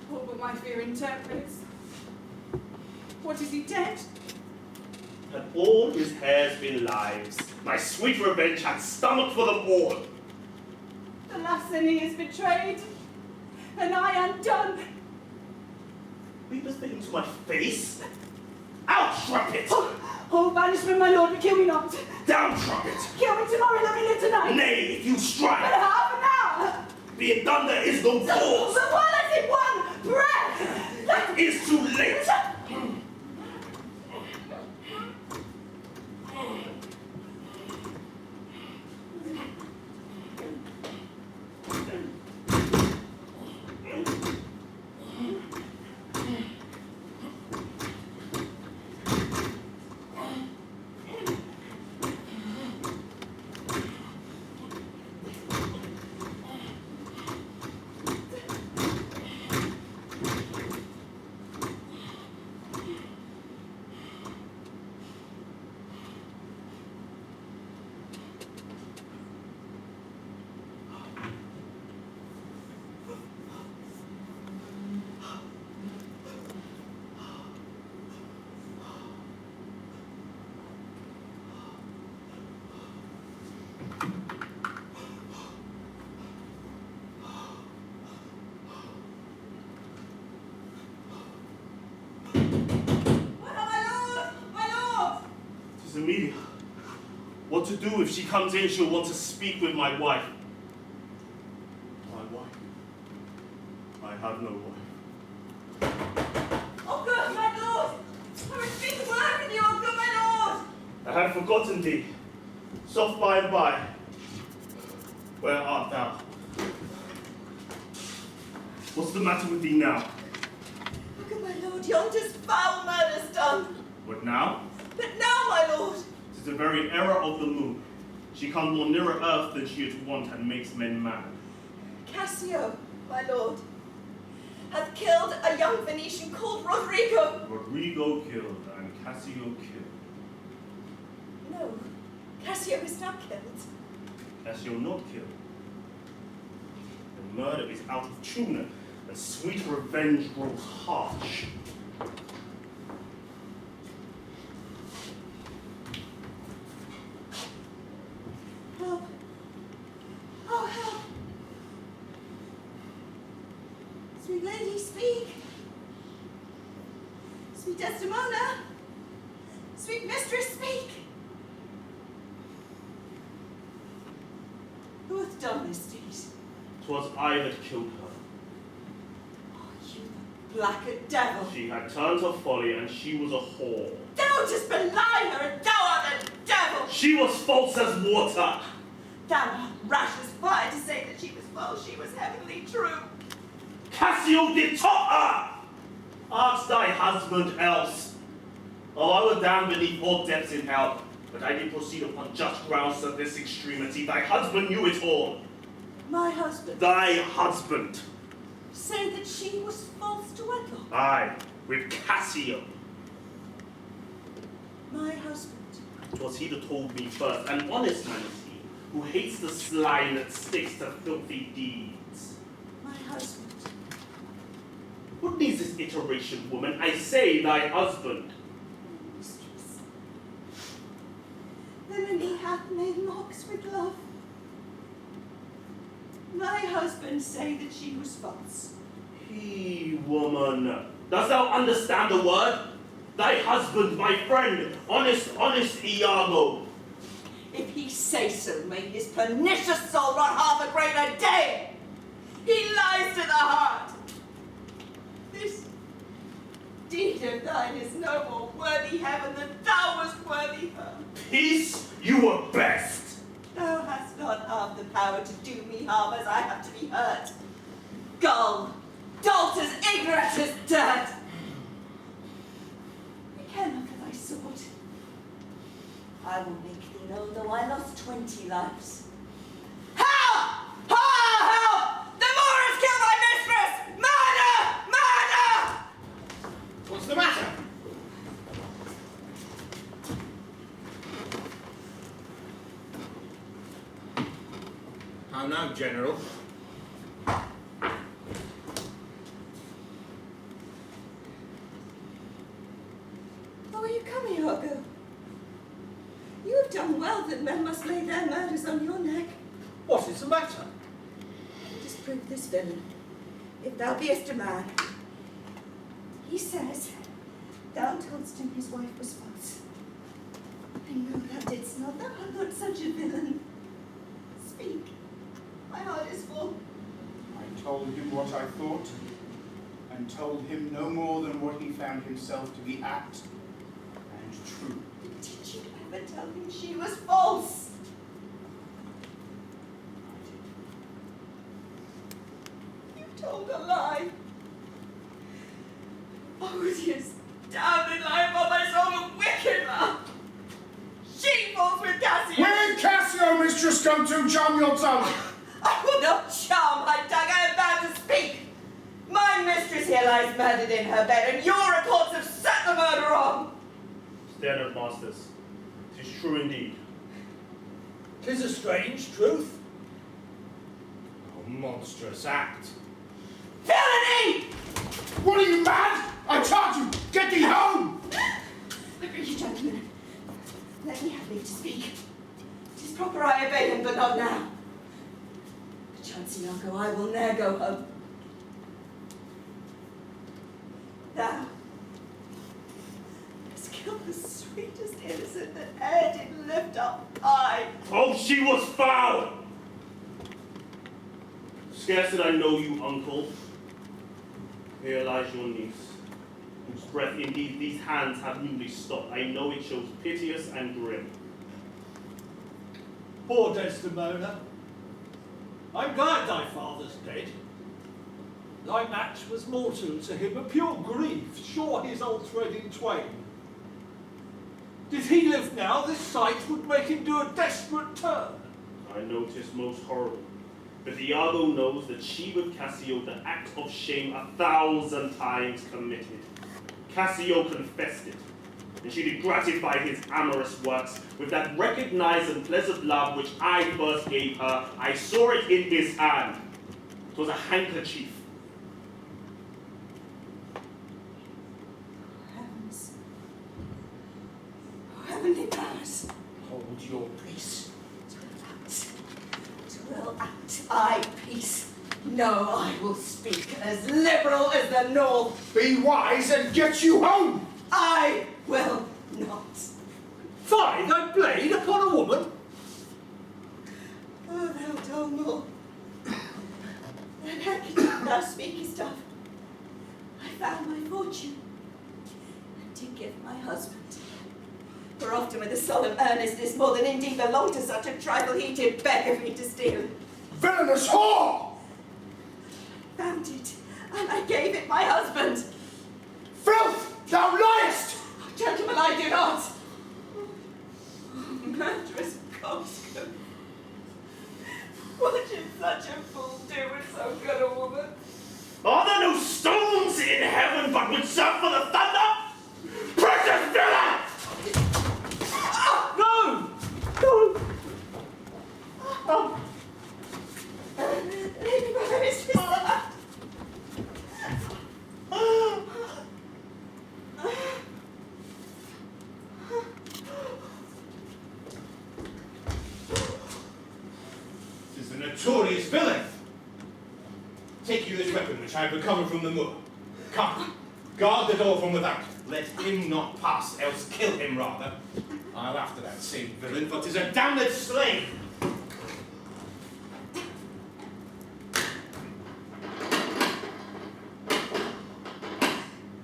What will my fear interprets? What, is he dead? Had all his hairs been lives, my sweet revenge had stomach for them all. The Lassany is betrayed, and I undone. Weepest thou into my face? Out, trumpet! Oh, banishment, my lord, but kill me not. Down, trumpet! Kill me tomorrow, let me live tonight. Nay, if you But strike, half an hour. be it done, there is no pause. So while I take one breath. It is too late. Emilia. What to do if she comes in, she'll want to speak with my wife. My wife? I have no wife. Oh, good, my lord. I was speaking word with you, oh, good, my lord. I had forgotten thee. Soft by and by. Where art thou? What's the matter with thee now? Look at my lord, yonder's foul murder's done. What now? But now, my lord, 'Tis the very error of the moon. She comes more nearer earth than she is wont and makes men mad. Cassio, my lord, hath killed a young Venetian called Rodrigo. Rodrigo killed and Cassio killed. No, Cassio is not killed. Cassio not killed. The murder is out of tune, and sweet revenge grows harsh. Help. Oh, help. Sweet lady, speak. Sweet Desdemona. Sweet mistress, speak. Who hath done this deed? 'Twas I that killed her. Oh, you the blackguard devil. She had turned to folly, and she was a whore. Thou didst belie her, and thou art the devil. She was false as water. Thou art rash as fire to say that she was false. She was heavenly true. Cassio did taught her! Ask thy husband else. Oh, I were damned beneath all depths in hell, but I did proceed upon just grounds of this extremity. Thy husband knew it all. My husband. Thy husband. Say that she was false to wedlock. Aye, with Cassio. My husband. 'Twas he that told me first. An honest man is he, who hates the slime that sticks to filthy deeds. My husband. What needs this iteration, woman? I say thy husband. Mistress. Villainy hath made mocks with love. My husband say that she was false. He, woman. Dost thou understand the word? Thy husband, my friend, honest Iago. If he say so, may his pernicious soul rot half a grain a day. He lies to the heart. This deed of thine is no more worthy heaven than thou wast worthy her. Peace, you were best. Thou hast not half the power to do me harm as I have to be hurt. Gull, dolt as ignorant as dirt. I care not for thy sword. I will make thee know, though I lost 20 lives. Help! Ah, help! The Moor has killed my mistress! Murder! Murder! What's the matter? How now, General? How are you coming, Iago? You have done well that men must lay their murders on your neck. What is the matter? Disprove this villain, if thou beest a man. He says thou toldst him his wife was false. I know thou didst not. Thou art not such a villain. Speak. My heart is full. I told him what I thought, and told him no more than what he found himself to be apt and true. Did you ever tell him she was false? You told a lie. Odious, damned lie upon my soul of wicked love. She falls with Cassio. Where did Cassio, mistress, come to? Charm your tongue. I will not charm my tongue. I am bound to speak. My mistress here lies murdered in her bed, and your reports have set the murder wrong. Stand up, masters. 'Tis true indeed. 'Tis a strange truth. A monstrous act. Villainy! What are you, mad? I charge you, get thee home! I pray you, gentlemen, let me have leave to speak. 'Tis proper I obey him, but not now. Perchance, Iago, I will ne'er go home. Thou hast killed the sweetest innocent that e'er did lift up high. Oh, she was foul! Scarce did I know you, uncle. Here lies your niece, whose breath indeed these hands have newly stopped. I know it shows piteous and grim. Poor Desdemona. I'm glad thy father's dead. Thy match was mortal to him, a pure grief, sure his old thread in twain. Did he live now, this sight would make him do a desperate turn. I notice most horrible. But Iago knows that she with Cassio the act of shame 1,000 times committed. Cassio confessed it, and she did gratify his amorous works with that recognized and pleasant love which I first gave her. I saw it in his hand. 'Twas a handkerchief. Heavens. Oh, heavenly powers. Hold your peace. Will act I peace. No, I will speak as liberal as the North. Be wise and get you home! I will not. Fie, thy blade upon a woman? Oh, thou dull more. That handkerchief thou speakest of, I found my fortune, and did give my husband. For often with a solemn earnestness, more than indeed belonged to such a trifle, he did beg of me to steal. Villainous whore! Found it, and I gave it my husband. Filth! Thou liest! Gentlemen, I do not. Murderous coxcomb. What should such a fool do with so good a woman? Are there no stones in heaven but would serve for the thunder? Precious villain! No! Lady Brother is disturbed. This is a notorious villain. Take you this weapon which I have recovered from the moor. Come, guard the door from without. Let him not pass, else kill him rather. I'll after that same villain, for 'tis a damned slave.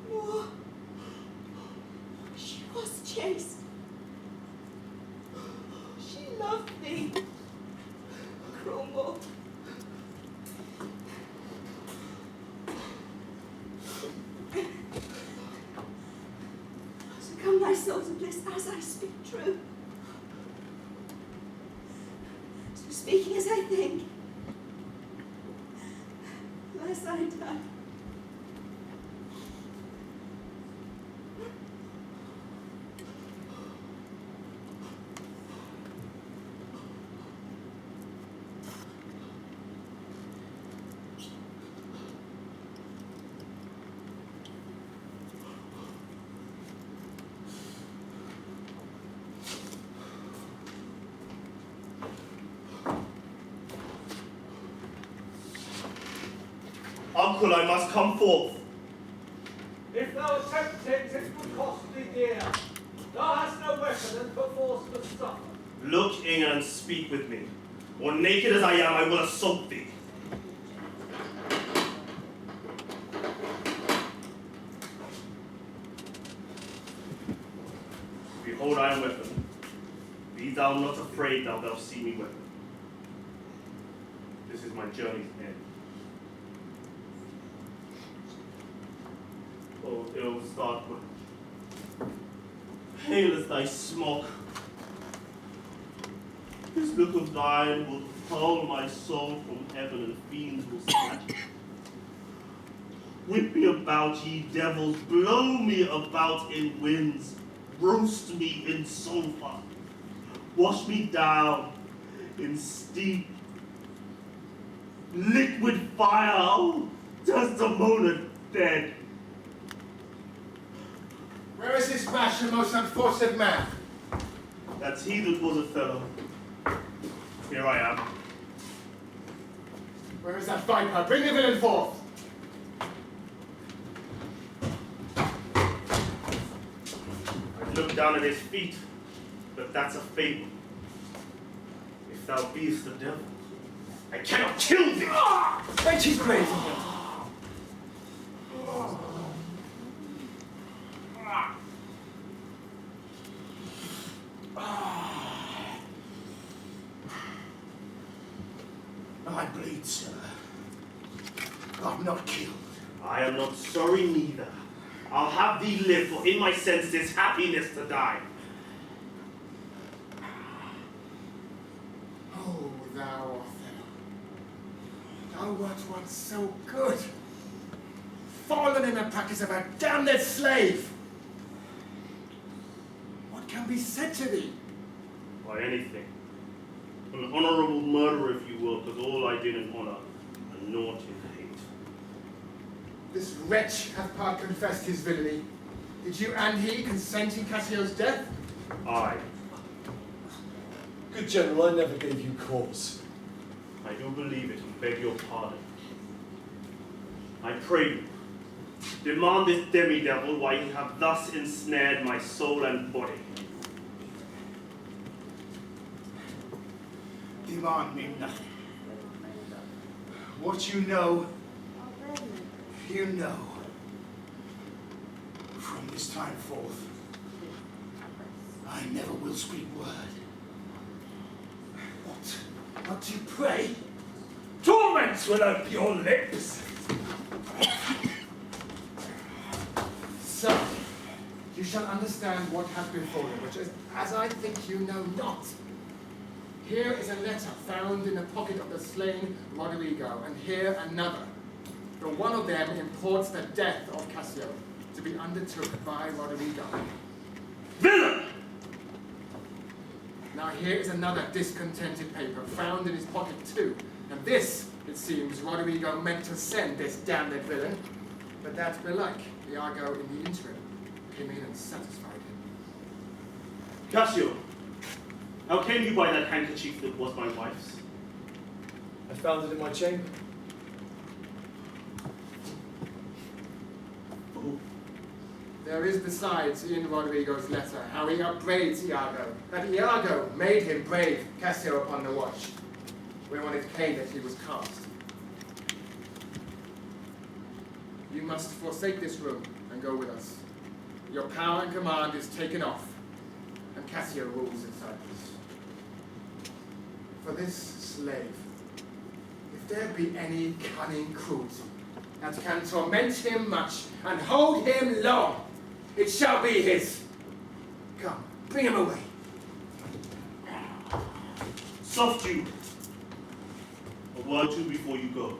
Moor. She was chaste. She loved me. Cruel Moor. Succumb thy soul to bliss as I speak true. So speaking as I think, lest I die. Uncle, I must come forth. If thou attempt it, it would cost thee dear. Thou hast no weapon and perforce must suffer. Look in and speak with me, or naked as I am, I will assault thee. Behold I am weapon. Be thou not afraid thou thou see me weapon. This is my journey's end. O ill starred wench, pale as thy smock, this look of thine will hurl my soul from heaven, and fiends will snatch it. Whip me about, ye devils, blow me about in winds, roast me in sulphur, wash me down in steep, liquid fire. Oh, Desdemona dead. Where is this rash and most unfortunate man? That's he that was Othello. Here I am. Where is that viper? Bring the villain forth! I looked down at his feet, but that's a fable. If thou beest the devil, I cannot kill thee! Fetch his blade. I bleed, sir. God not killed. I am not sorry neither. I'll have thee live, for in my sense 'tis happiness to die. Oh, thou Othello, thou wert once so good, fallen in the practice of a damned slave. What can be said to thee? By anything. An honourable murderer, if you will, because all I did in honour, and naught in hate. This wretch hath part confessed his villainy. Did you and he consent in Cassio's death? I Good General, I never gave you cause. I do believe it and beg your pardon. I pray you, demand this demi-devil why he hath thus ensnared my soul and body. Demand me nothing. What you know, you know. From this time forth, I never will speak word. What do you pray? Torments will ope your lips. So, you shall understand what hath befallen, which is, as I think you know not. Here is a letter found in the pocket of the slain Roderigo, and here another. The one of them imports the death of Cassio to be undertook by Roderigo. Villain! Now here is another discontented paper found in his pocket too, and this, it seems, Roderigo meant to send this damned villain, but that belike, Iago in the interim came in and satisfied him. Cassio, how came you by that handkerchief that was my wife's? I found it in my chamber. Oh, There is besides in Roderigo's letter how he upbraids Iago, that Iago made him brave Cassio upon the watch, whereon it came that he was cast. You must forsake this room and go with us. Your power and command is taken off, and Cassio rules in Cyprus. For this slave, if there be any cunning cruelty that can torment him much and hold him long, it shall be his. Come, bring him away. soft you. A word or two before you go.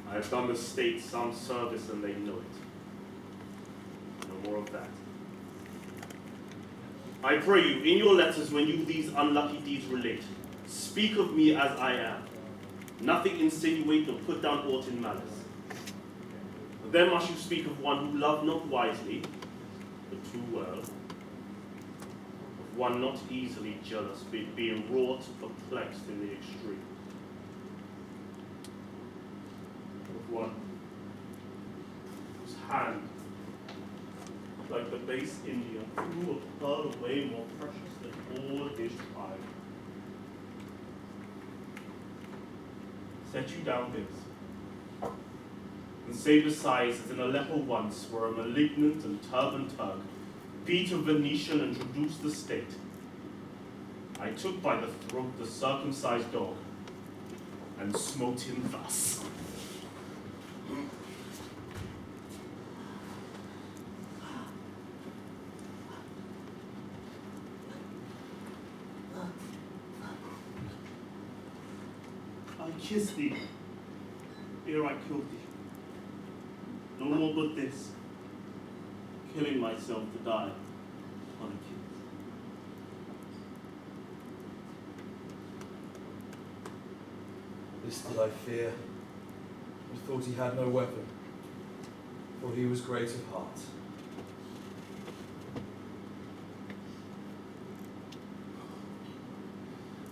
I have done the state some service and they know it. No more of that. I pray you, in your letters, when you these unlucky deeds relate, speak of me as I am. Nothing insinuate nor put down aught in malice. Then must you speak of one who loved not wisely, but too well. Of one not easily jealous, being wrought, perplexed in the extreme. Of one whose hand, like the base Indian, threw a pearl away more precious than all his tribe. Set you down this, and say besides that in Aleppo once, where a malignant and turbaned Turk beat a Venetian and traduced the state, I took by the throat the circumcised dog and smote him thus. I kissed thee ere I killed thee. No more but this, killing myself to die on a kiss. This did I fear, and thought he had no weapon, for he was great of heart.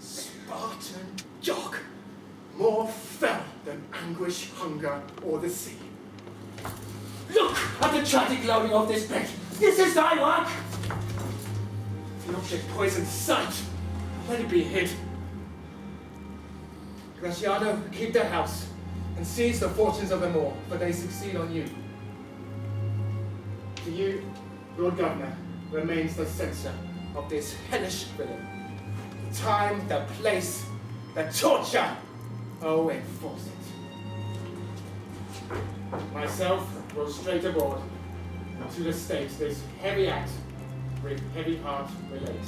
Spartan dog, more fell than anguish, hunger, or the sea. Look at the tragic loading of this bed. This is thy work. The object poisoned sight. Let it be hid. Graciano, keep the house and seize the fortunes of them all, for they succeed on you. To you, Lord Governor, remains the censor of this hellish villain. The time, the place, the torture. Oh, enforce it. Myself will straight aboard, to the state this heavy act with heavy heart relate.